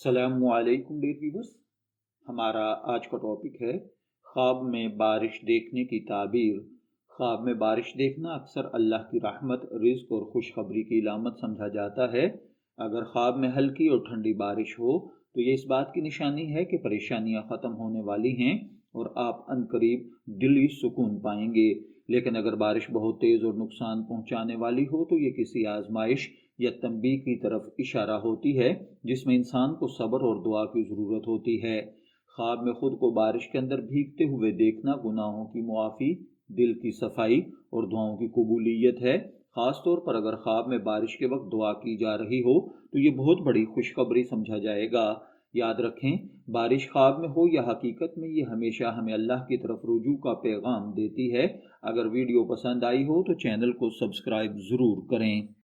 अस्सलामुअलैकुम dear viewers. हमारा आज का टॉपिक है ख्वाब में बारिश देखने की ताबीर। ख्वाब में बारिश देखना अक्सर अल्लाह की रहमत, रिज़्क़ और खुशखबरी की इलामत समझा जाता है। अगर ख्वाब में हल्की और ठंडी बारिश हो तो ये इस बात की निशानी है कि परेशानियां ख़त्म होने वाली हैं और आप अनकरीब दिली सुकून पाएंगे। लेकिन अगर बारिश बहुत तेज़ और नुकसान पहुंचाने वाली हो तो ये किसी आजमाइश या तंबीह की तरफ इशारा होती है, जिसमें इंसान को सब्र और दुआ की ज़रूरत होती है। ख्वाब में खुद को बारिश के अंदर भीगते हुए देखना गुनाहों की मुआफ़ी, दिल की सफाई और दुआओं की कबूलियत है। ख़ास तौर पर अगर ख्वाब में बारिश के वक्त दुआ की जा रही हो तो ये बहुत बड़ी खुशखबरी समझा जाएगा। याद रखें, बारिश ख्वाब में हो या हकीकत में, ये हमेशा हमें अल्लाह की तरफ रुजू का पैगाम देती है। अगर वीडियो पसंद आई हो तो चैनल को सब्सक्राइब ज़रूर करें।